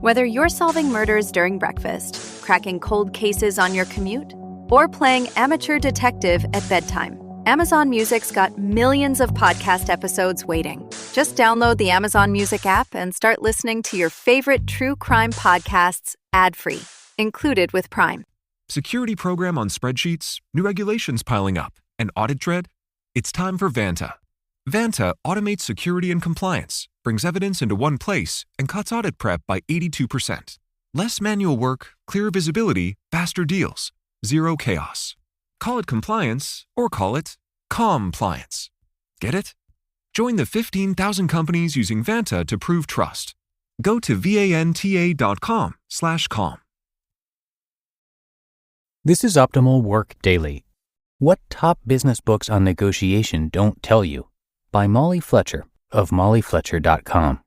Whether you're solving murders during breakfast, cracking cold cases on your commute, or playing amateur detective at bedtime, Amazon Music's got millions of podcast episodes waiting. Just download the Amazon Music app and start listening to your favorite true crime podcasts ad-free, included with Prime. Security program on spreadsheets, new regulations piling up, and audit dread? It's time for Vanta. Vanta automates security and compliance, brings evidence into one place, and cuts audit prep by 82%. Less manual work, clearer visibility, faster deals, zero chaos. Call it compliance or call it compliance. Get it? Join the 15,000 companies using Vanta to prove trust. Go to vanta.com/calm. This is Optimal Work Daily. What top business books on negotiation don't tell you, by Molly Fletcher of mollyfletcher.com.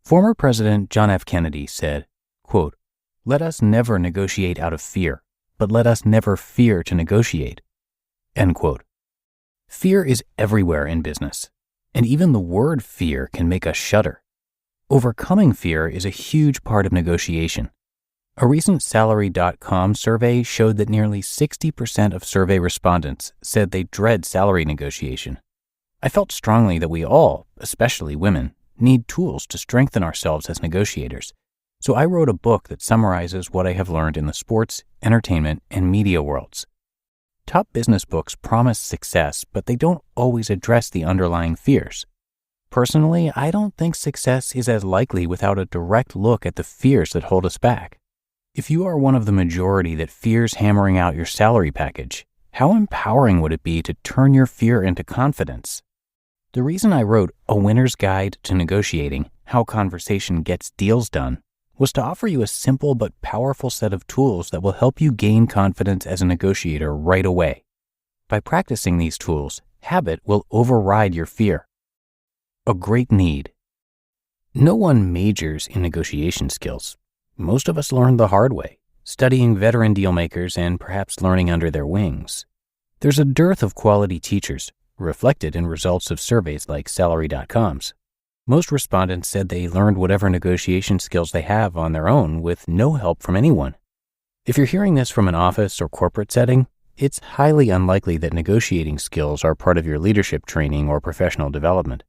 Former President John F. Kennedy said, quote, "Let us never negotiate out of fear, but let us never fear to negotiate." End quote. Fear is everywhere in business, and even the word fear can make us shudder. Overcoming fear is a huge part of negotiation. A recent Salary.com survey showed that nearly 60% of survey respondents said they dread salary negotiation. I felt strongly that we all, especially women, need tools to strengthen ourselves as negotiators. So I wrote a book that summarizes what I have learned in the sports, entertainment, and media worlds. Top business books promise success, but they don't always address the underlying fears. Personally, I don't think success is as likely without a direct look at the fears that hold us back. If you are one of the majority that fears hammering out your salary package, how empowering would it be to turn your fear into confidence? The reason I wrote A Winner's Guide to Negotiating: How Conversation Gets Deals Done was to offer you a simple but powerful set of tools that will help you gain confidence as a negotiator right away. By practicing these tools, habit will override your fear. A great need. No one majors in negotiation skills. Most of us learn the hard way, studying veteran dealmakers and perhaps learning under their wings. There's a dearth of quality teachers, reflected in results of surveys like Salary.com's. Most respondents said they learned whatever negotiation skills they have on their own with no help from anyone. If you're hearing this from an office or corporate setting, it's highly unlikely that negotiating skills are part of your leadership training or professional development.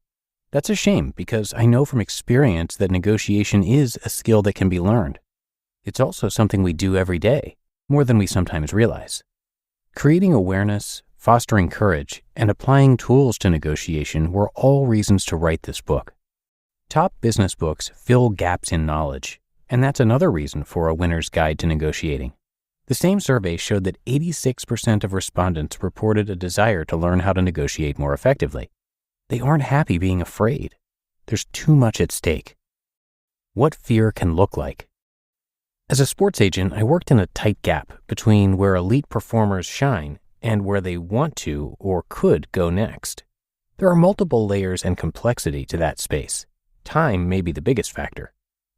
That's a shame because I know from experience that negotiation is a skill that can be learned. It's also something we do every day, more than we sometimes realize. Creating awareness, fostering courage, and applying tools to negotiation were all reasons to write this book. Top business books fill gaps in knowledge, and that's another reason for A Winner's Guide to Negotiating. The same survey showed that 86% of respondents reported a desire to learn how to negotiate more effectively. They aren't happy being afraid. There's too much at stake. What fear can look like. As a sports agent, I worked in a tight gap between where elite performers shine and where they want to or could go next. There are multiple layers and complexity to that space. Time may be the biggest factor.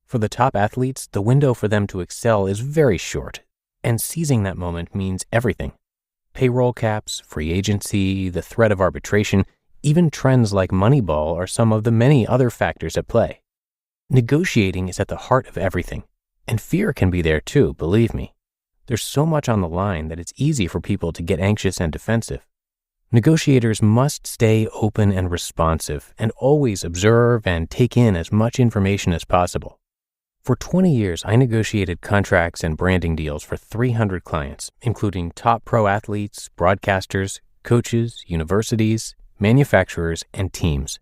For the top athletes, the window for them to excel is very short, and seizing that moment means everything. Payroll caps, free agency, the threat of arbitration, even trends like Moneyball are some of the many other factors at play. Negotiating is at the heart of everything, and fear can be there too, believe me. There's so much on the line that it's easy for people to get anxious and defensive. Negotiators must stay open and responsive and always observe and take in as much information as possible. For 20 years, I negotiated contracts and branding deals for 300 clients, including top pro athletes, broadcasters, coaches, universities, manufacturers, and teams.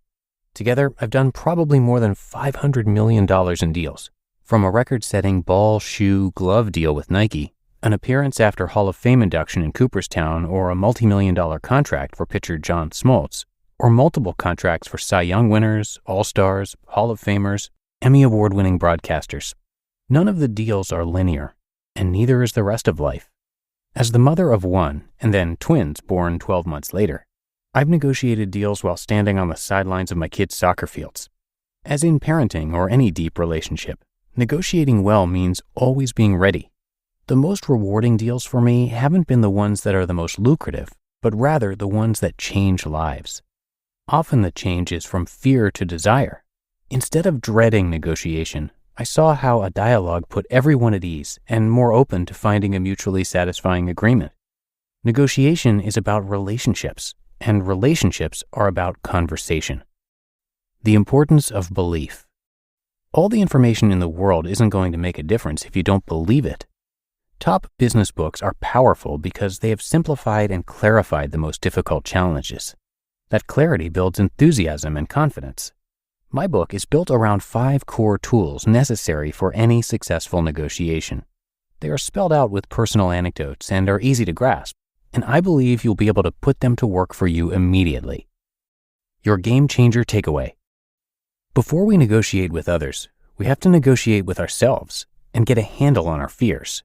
Together, I've done probably more than $500 million in deals, from a record-setting ball, shoe, glove deal with Nike, an appearance after Hall of Fame induction in Cooperstown, or a multi-million-dollar contract for pitcher John Smoltz, or multiple contracts for Cy Young winners, All-Stars, Hall of Famers, Emmy Award-winning broadcasters. None of the deals are linear, and neither is the rest of life. As the mother of one, and then twins born 12 months later, I've negotiated deals while standing on the sidelines of my kids' soccer fields. As in parenting or any deep relationship, negotiating well means always being ready. The most rewarding deals for me haven't been the ones that are the most lucrative, but rather the ones that change lives. Often the change is from fear to desire. Instead of dreading negotiation, I saw how a dialogue put everyone at ease and more open to finding a mutually satisfying agreement. Negotiation is about relationships, and relationships are about conversation. The importance of belief. All the information in the world isn't going to make a difference if you don't believe it. Top business books are powerful because they have simplified and clarified the most difficult challenges. That clarity builds enthusiasm and confidence. My book is built around 5 core tools necessary for any successful negotiation. They are spelled out with personal anecdotes and are easy to grasp, and I believe you'll be able to put them to work for you immediately. Your game changer takeaway. Before we negotiate with others, we have to negotiate with ourselves and get a handle on our fears.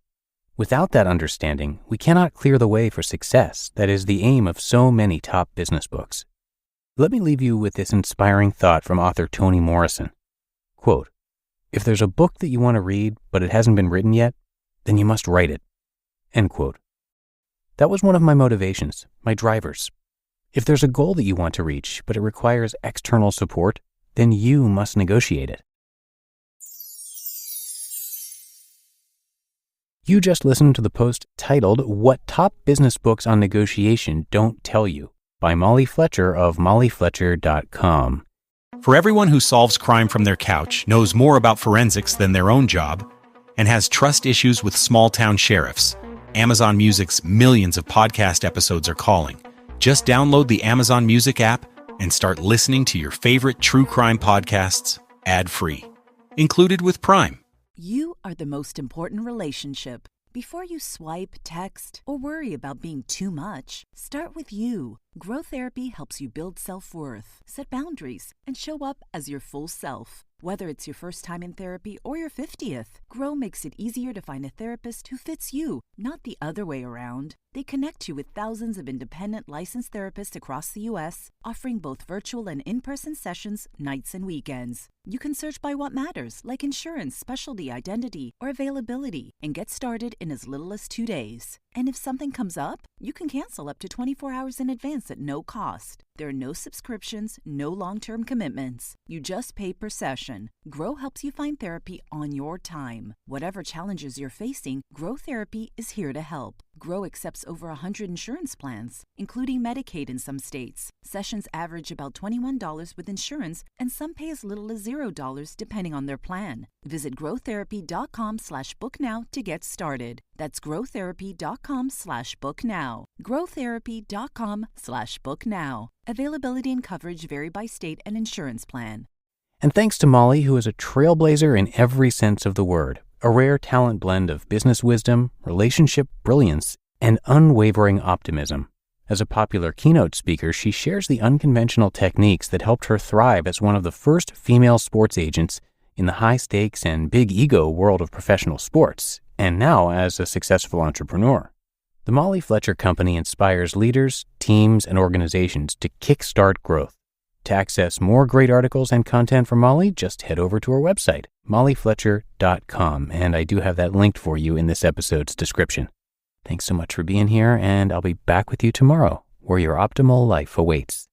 Without that understanding, we cannot clear the way for success that is the aim of so many top business books. Let me leave you with this inspiring thought from author Toni Morrison. Quote, "If there's a book that you want to read, but it hasn't been written yet, then you must write it." End quote. That was one of my motivations, my drivers. If there's a goal that you want to reach, but it requires external support, then you must negotiate it. You just listened to the post titled "What Top Business Books on Negotiation Don't Tell You" by Molly Fletcher of mollyfletcher.com. For everyone who solves crime from their couch, knows more about forensics than their own job, and has trust issues with small-town sheriffs, Amazon Music's millions of podcast episodes are calling. Just download the Amazon Music app and start listening to your favorite true crime podcasts ad-free. Included with Prime. You are the most important relationship. Before you swipe, text, or worry about being too much, start with you. Grow Therapy helps you build self-worth, set boundaries, and show up as your full self. Whether it's your first time in therapy or your 50th, Grow makes it easier to find a therapist who fits you, not the other way around. They connect you with thousands of independent licensed therapists across the U.S., offering both virtual and in-person sessions, nights and weekends. You can search by what matters, like insurance, specialty, identity, or availability, and get started in as little as 2 days. And if something comes up, you can cancel up to 24 hours in advance at no cost. There are no subscriptions, no long-term commitments. You just pay per session. Grow helps you find therapy on your time. Whatever challenges you're facing, Grow Therapy is here to help. Grow accepts over 100 insurance plans, including Medicaid in some states. Sessions average about $21 with insurance, and some pay as little as $0 depending on their plan. Visit growtherapy.com/booknow to get started. That's growtherapy.com/booknow. growtherapy.com/booknow. Availability and coverage vary by state and insurance plan. And thanks to Molly, who is a trailblazer in every sense of the word, a rare talent blend of business wisdom, relationship brilliance, and unwavering optimism. As a popular keynote speaker, she shares the unconventional techniques that helped her thrive as one of the first female sports agents in the high-stakes and big-ego world of professional sports, and now as a successful entrepreneur. The Molly Fletcher Company inspires leaders, teams, and organizations to kickstart growth. To access more great articles and content from Molly, just head over to her website, mollyfletcher.com, and I do have that linked for you in this episode's description. Thanks so much for being here, and I'll be back with you tomorrow, where your optimal life awaits.